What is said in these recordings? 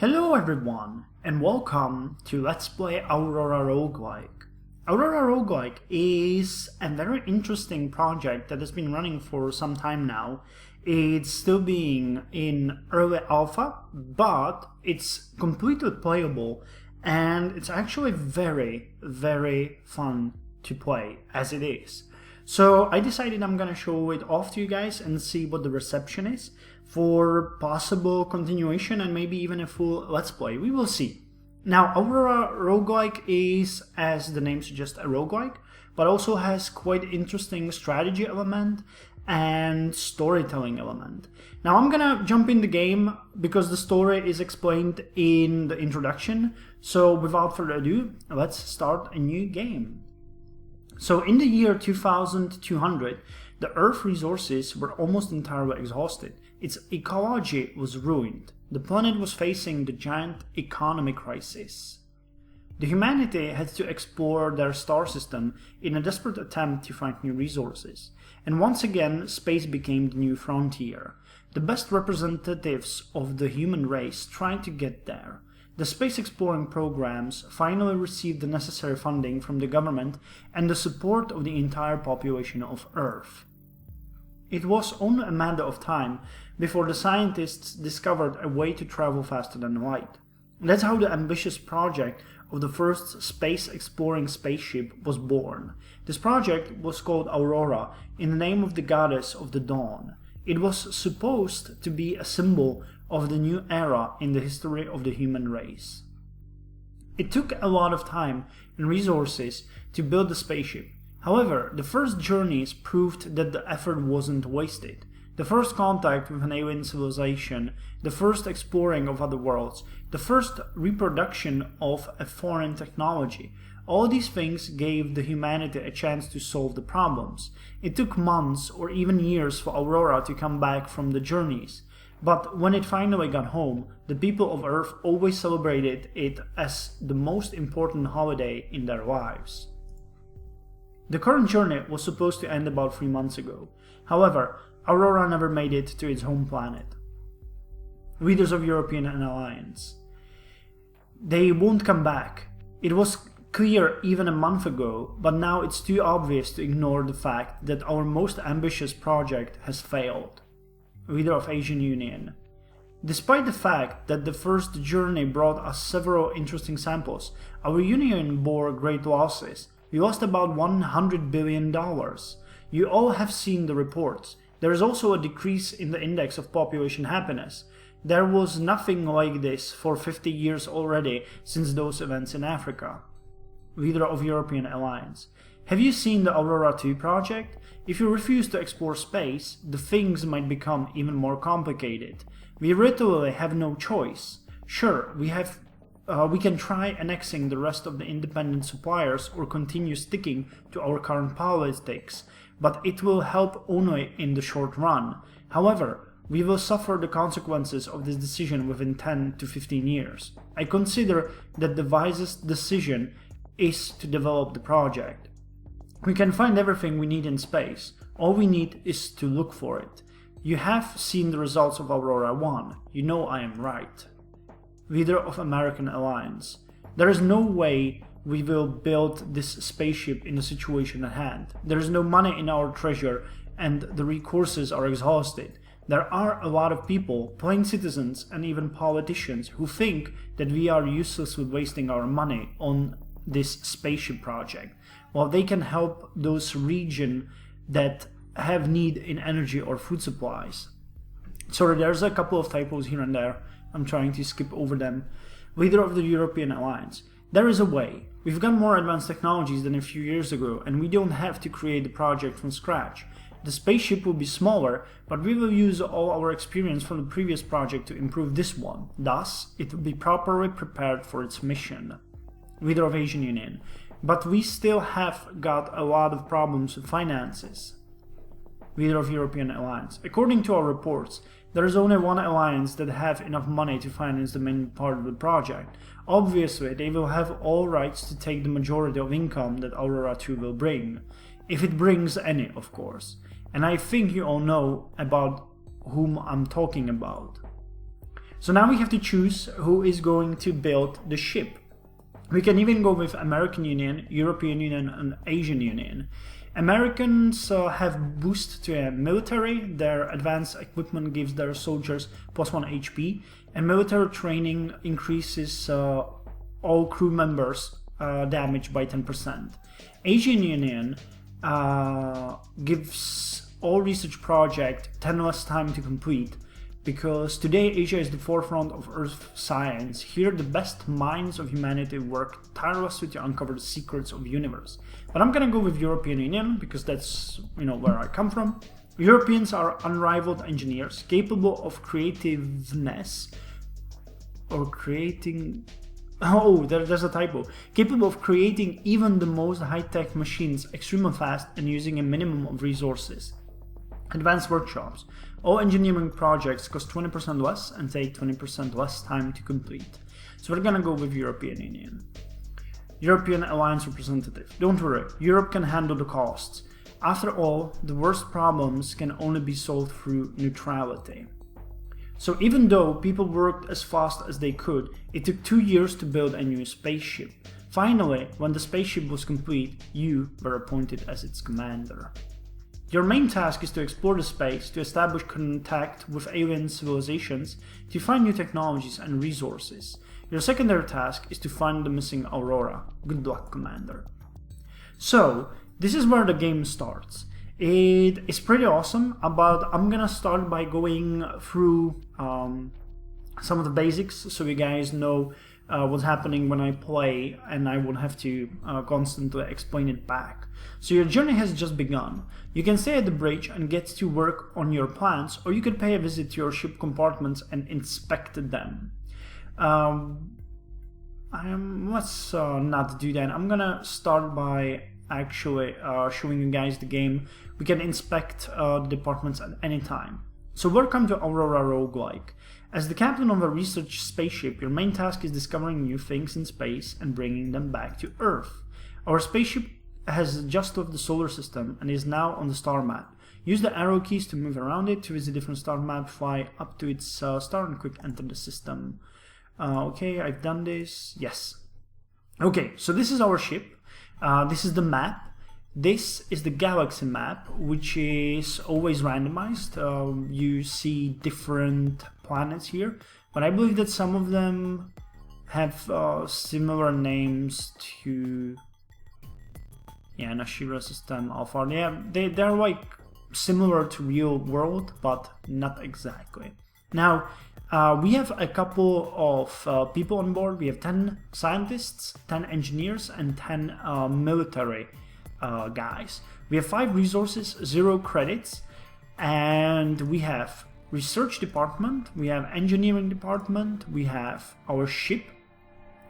Hello everyone, and welcome to Let's Play Aurora Roguelike. Aurora Roguelike is a very interesting project that has been running for some time now. It's still being in early alpha, but it's completely playable and it's actually very fun to play as it is. So I decided I'm gonna show it off to you guys and see what the reception is for possible continuation and maybe even a full Let's Play. We will see. Now, Aurora Roguelike is, as the name suggests, a roguelike, but also has quite interesting strategy element and storytelling element. Now I'm gonna jump in the game because the story is explained in the introduction. So without further ado, let's start a new game. So in the year 2200, the Earth resources were almost entirely exhausted. Its ecology was ruined. The planet was facing the giant economic crisis. The humanity had to explore their star system in a desperate attempt to find new resources. And once again, space became the new frontier. The best representatives of the human race tried to get there. The space exploring programs finally received the necessary funding from the government and the support of the entire population of Earth. It was only a matter of time before the scientists discovered a way to travel faster than light. That's how the ambitious project of the first space-exploring spaceship was born. This project was called Aurora, in the name of the goddess of the dawn. It was supposed to be a symbol of the new era in the history of the human race. It took a lot of time and resources to build the spaceship. However, the first journeys proved that the effort wasn't wasted. The first contact with an alien civilization, the first exploring of other worlds, the first reproduction of a foreign technology, all these things gave the humanity a chance to solve the problems. It took months or even years for Aurora to come back from the journeys. But when it finally got home, the people of Earth always celebrated it as the most important holiday in their lives. The current journey was supposed to end about 3 months ago. However, Aurora never made it to its home planet. Leaders of European Alliance. They won't come back. It was clear even a month ago, but now it's too obvious to ignore the fact that our most ambitious project has failed. Leader of Asian Union. Despite the fact that the first journey brought us several interesting samples, our union bore great losses. We lost about $100 billion. You all have seen the reports. There is also a decrease in the index of population happiness. There was nothing like this for 50 years already since those events in Africa. Leader of European Alliance. Have you seen the Aurora 2 project? If you refuse to explore space, the things might become even more complicated. We literally have no choice. Sure, we can try annexing the rest of the independent suppliers or continue sticking to our current politics, but it will help only in the short run. However, we will suffer the consequences of this decision within 10 to 15 years. I consider that the wisest decision is to develop the project. We can find everything we need in space. All we need is to look for it. You have seen the results of Aurora 1. You know I am right. Leader of American Alliance. There is no way we will build this spaceship in the situation at hand. There is no money in our treasure and the resources are exhausted. There are a lot of people, plain citizens and even politicians, who think that we are useless with wasting our money on this spaceship project, while they can help those regions that have need in energy or food supplies. Sorry, there's a couple of typos here and there. I'm trying to skip over them. Leader of the European Alliance. There is a way. We've got more advanced technologies than a few years ago, and we don't have to create the project from scratch. The spaceship will be smaller, but we will use all our experience from the previous project to improve this one. Thus, it will be properly prepared for its mission. Leader of Asian Union. But we still have got a lot of problems with finances. Leader of European Alliance. According to our reports, there is only one alliance that have enough money to finance the main part of the project. Obviously, they will have all rights to take the majority of income that Aurora 2 will bring. If it brings any, of course. And I think you all know about whom I'm talking about. So now we have to choose who is going to build the ship. We can even go with American Union, European Union, and Asian Union. Americans have boost to a military. Their advanced equipment gives their soldiers +1 HP, and military training increases all crew members damage by 10%. Asian Union gives all research project 10 less time to complete, because today Asia is the forefront of Earth science. Here the best minds of humanity work tirelessly to uncover the secrets of the universe. But I'm gonna go with European Union because that's, you know, where I come from. Europeans are unrivaled engineers, capable of creativeness or creating... Oh, there's a typo. Capable of creating even the most high-tech machines extremely fast and using a minimum of resources. Advanced workshops. All engineering projects cost 20% less and take 20% less time to complete. So we're gonna go with European Union. European Alliance representative. Don't worry, Europe can handle the costs. After all, the worst problems can only be solved through neutrality. So even though people worked as fast as they could, it took 2 years to build a new spaceship. Finally, when the spaceship was complete, you were appointed as its commander. Your main task is to explore the space, to establish contact with alien civilizations, to find new technologies and resources. Your secondary task is to find the missing Aurora. Good luck, Commander. So, this is where the game starts. It is pretty awesome, but I'm gonna start by going through some of the basics so you guys know what's happening when I play, and I won't have to constantly explain it back. So your journey has just begun. You can stay at the bridge and get to work on your plans, or you could pay a visit to your ship compartments and inspect them. Let's not do that. I'm gonna start by actually showing you guys the game. We can inspect the departments at any time. So welcome to Aurora Roguelike. As the captain of a research spaceship, your main task is discovering new things in space and bringing them back to Earth. Our spaceship has just left the solar system and is now on the star map. Use the arrow keys to move around it, to visit different star maps, fly up to its star and quick enter the system. Okay, I've done this. Yes. Okay, so this is our ship. This is the map. This is the galaxy map, which is always randomized. You see different planets here, but I believe that some of them have similar names to Nashira system, Alpha. Yeah, they're like similar to real world, but not exactly. Now, we have a couple of people on board. We have 10 scientists, 10 engineers, and 10 military guys. We have 5 resources, 0 credits, and we have research department, we have engineering department, we have our ship,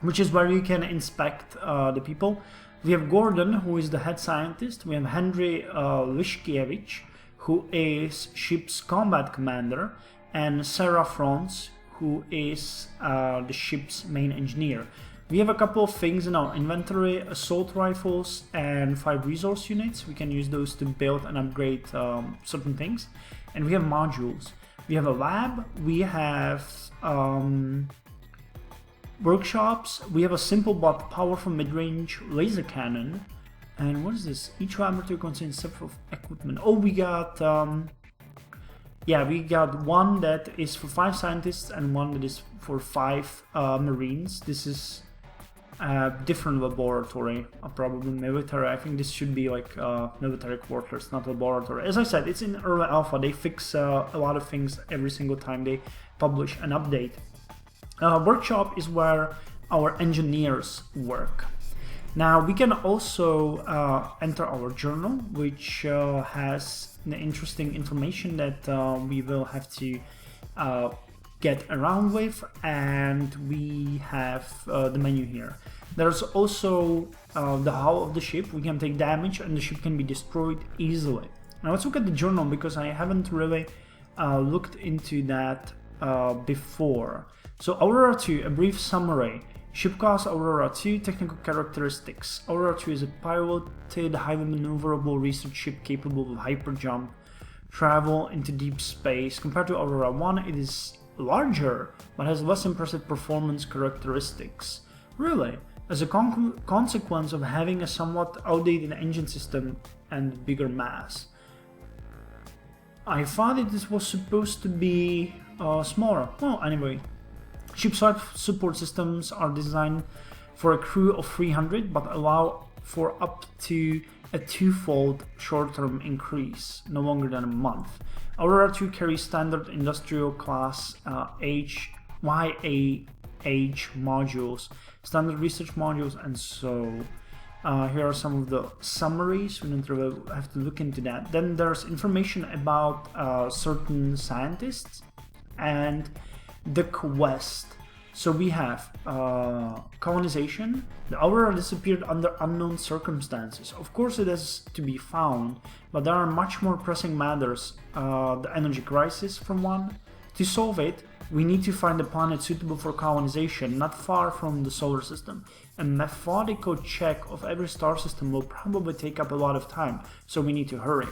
which is where you can inspect the people. We have Gordon, who is the head scientist. We have Henry Lishkiewicz, who is ship's combat commander, and Sarah Franz, who is the ship's main engineer. We have a couple of things in our inventory: assault rifles and 5 resource units. We can use those to build and upgrade certain things. And we have modules. We have a lab, we have workshops, we have a simple but powerful mid-range laser cannon. And what is this? Each laboratory contains several equipment. Oh, we got we got one that is for 5 scientists and one that is for 5 marines. This is a different laboratory, probably military. I think this should be like military quarters, not laboratory. As I said, it's in early alpha. They fix a lot of things every single time they publish an update. Workshop is where our engineers work. Now we can also enter our journal, which has interesting information that we will have to get around with, and we have the menu here. There's also the hull of the ship. We can take damage and the ship can be destroyed easily. Now let's look at the journal, because I haven't really looked into that before. So Aurora 2, a brief summary. Ship class Aurora 2, technical characteristics. Aurora 2 is a piloted, highly maneuverable research ship capable of hyperjump, travel into deep space. Compared to Aurora 1, it is larger, but has less impressive performance characteristics. Really, as a consequence of having a somewhat outdated engine system and bigger mass. I thought this was supposed to be smaller. Well, anyway, ship support systems are designed for a crew of 300, but allow for up to a twofold short-term increase, no longer than a month. Aurora 2 carries standard industrial class YAH modules, standard research modules, and so here are some of the summaries. We don't really have to look into that. Then there's information about certain scientists and the quest. So we have colonization. The Aurora disappeared under unknown circumstances. Of course it has to be found, but there are much more pressing matters. The energy crisis, for one. To solve it, we need to find a planet suitable for colonization, not far from the solar system. A methodical check of every star system will probably take up a lot of time, so we need to hurry.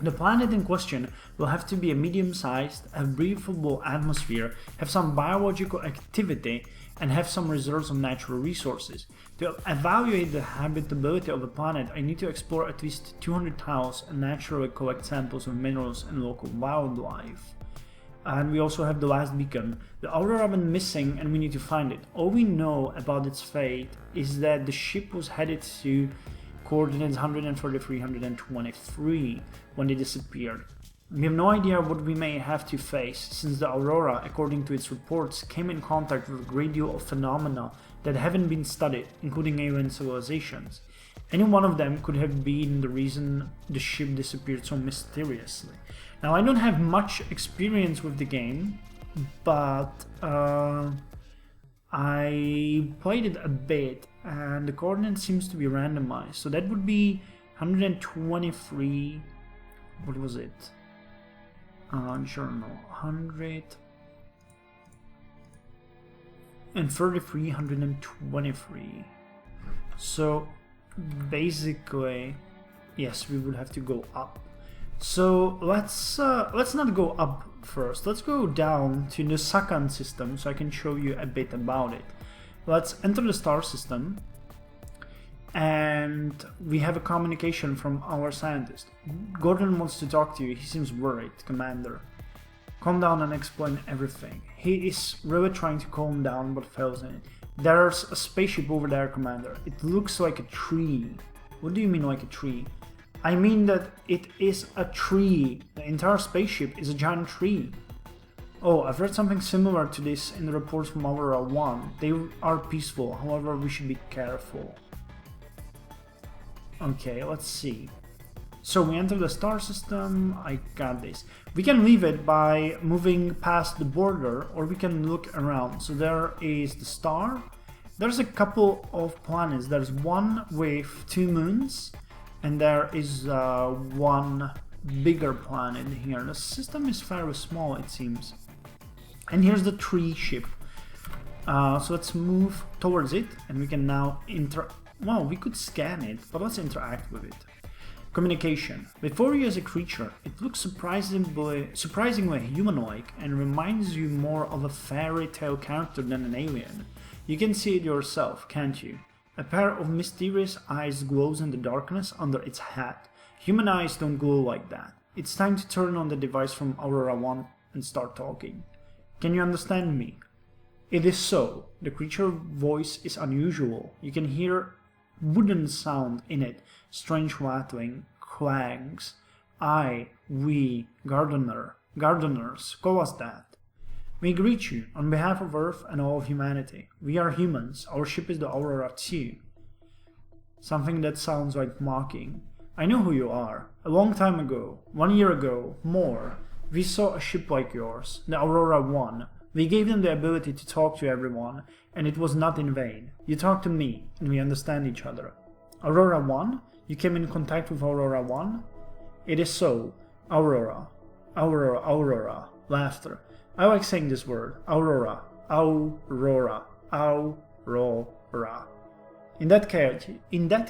The planet in question will have to be a medium-sized, have breathable atmosphere, have some biological activity, and have some reserves of natural resources. To evaluate the habitability of the planet, I need to explore at least 200 tiles and naturally collect samples of minerals and local wildlife. And we also have the last beacon. The Aurora went missing and we need to find it. All we know about its fate is that the ship was headed to coordinates 143, 123 when they disappeared. We have no idea what we may have to face, since the Aurora, according to its reports, came in contact with a great deal of phenomena that haven't been studied, including alien civilizations. Any one of them could have been the reason the ship disappeared so mysteriously. Now, I don't have much experience with the game, but I played it a bit, and the coordinate seems to be randomized. So that would be 123. What was it? Journal 100 and 33, 123. So basically, yes, we would have to go up. So let's not go up first. Let's go down to the second system so I can show you a bit about it. Let's enter the star system, and we have a communication from our scientist. Gordon wants to talk to you. He seems worried, Commander. Calm down and explain everything. He is really trying to calm down, but fails in it. There's a spaceship over there, Commander. It looks like a tree. What do you mean like a tree? I mean that it is a tree. The entire spaceship is a giant tree. Oh, I've read something similar to this in the reports from Aurora 1. They are peaceful, however we should be careful. Okay, let's see. So we enter the star system. I got this. We can leave it by moving past the border, or we can look around. So there is the star. There's a couple of planets. There's one with 2 moons, and there is one bigger planet here. The system is fairly small, it seems. And here's the tree ship. So let's move towards it, and we can now well, we could scan it, but let's interact with it. Communication. Before you as a creature, it looks surprisingly human-like and reminds you more of a fairy tale character than an alien. You can see it yourself, can't you? A pair of mysterious eyes glows in the darkness under its hat. Human eyes don't glow like that. It's time to turn on the device from Aurora 1 and start talking. Can you understand me? It is so. The creature voice is unusual. You can hear wooden sound in it, strange rattling, clangs. We, gardeners, call us that. We greet you on behalf of Earth and all of humanity. We are humans. Our ship is the Aurora 2. Something that sounds like mocking. I know who you are. A long time ago, 1 year ago, more, we saw a ship like yours, the Aurora 1. We gave them the ability to talk to everyone, and it was not in vain. You talk to me, and we understand each other. Aurora 1? You came in contact with Aurora 1? It is so. Aurora. Aurora. Laughter. I like saying this word. Aurora. Aurora. Aurora. In that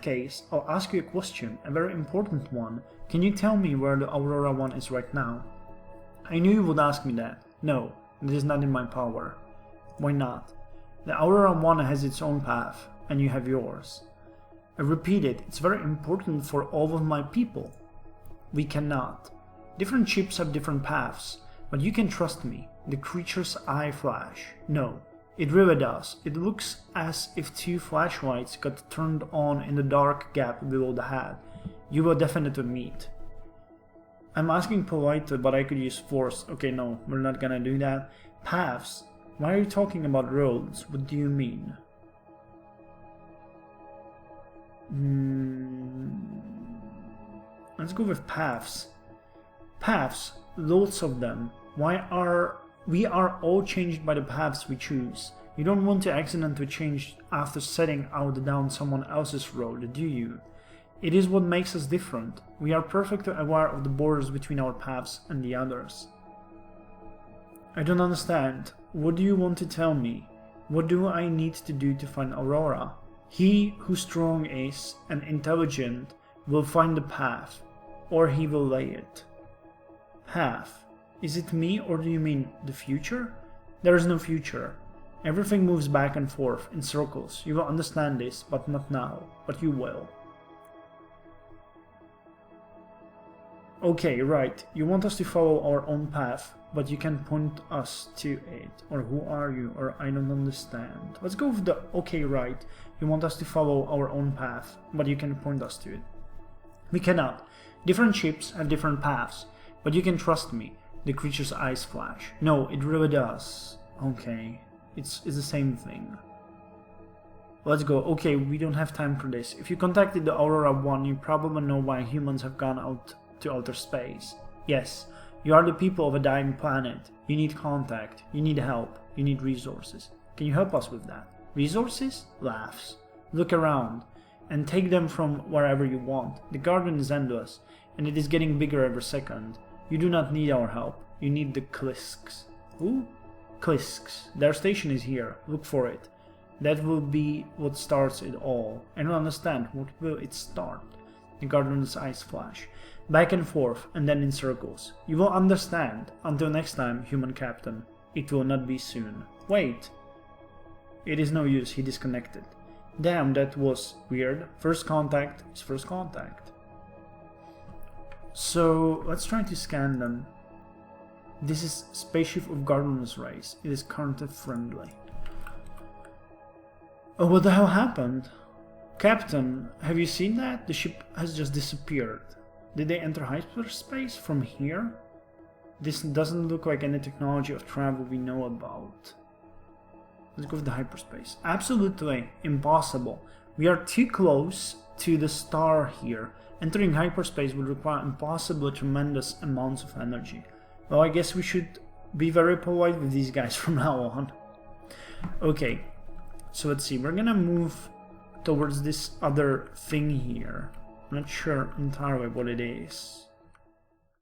case, I'll ask you a question, a very important one. Can you tell me where the Aurora 1 is right now? I knew you would ask me that. No, It is not in my power. Why not? The Aurora 1 has its own path, and you have yours. I repeat it, it's very important for all of my people. We cannot. Different ships have different paths, but you can trust me. The creature's eye flash. No, it really does. It looks as if 2 flashlights got turned on in the dark gap below the head. You will definitely meet. I'm asking politely, but I could use force. Okay, no, we're not gonna do that. Paths. Why are you talking about roads? What do you mean? Let's go with paths. Paths, loads of them. We are all changed by the paths we choose. You don't want to accidentally change after setting out down someone else's road, do you? It is what makes us different. We are perfectly aware of the borders between our paths and the others. I don't understand. What do you want to tell me? What do I need to do to find Aurora? He who strong is and intelligent will find the path, or he will lay it. Path. Is it me, or do you mean the future? There is no future. Everything moves back and forth in circles. You will understand this, but not now. But you will. Okay, right. You want us to follow our own path, but you can point us to it. Or who are you? Or I don't understand. Let's go with the okay, right. You want us to follow our own path, but you can point us to it. We cannot. Different ships have different paths, but you can trust me. The creature's eyes flash. No, it really does. Okay, it's the same thing. Let's go. Okay, we don't have time for this. If you contacted the Aurora 1, you probably know why humans have gone out to outer space. Yes, you are the people of a dying planet. You need contact, you need help, you need resources. Can you help us with that? Resources? Laughs. Look around, and take them from wherever you want. The garden is endless, and it is getting bigger every second. You do not need our help. You need the Klisks. Who? Klisks. Their station is here. Look for it. That will be what starts it all. I don't understand. What will it start? The garden's eyes flash. Back and forth, and then in circles. You will understand. Until next time, human captain. It will not be soon. Wait. It is no use. He disconnected. Damn, that was weird. First contact is first contact. So, let's try to scan them. This is spaceship of Gardener's race. It is currently friendly. Oh, what the hell happened? Captain, have you seen that? The ship has just disappeared. Did they enter hyperspace from here? This doesn't look like any technology of travel we know about. Let's go with the hyperspace. Absolutely impossible. We are too close to the star here. Entering hyperspace would require impossibly tremendous amounts of energy. Well, I guess we should be very polite with these guys from now on. Okay, so let's see. We're gonna move towards this other thing here. I'm not sure entirely what it is.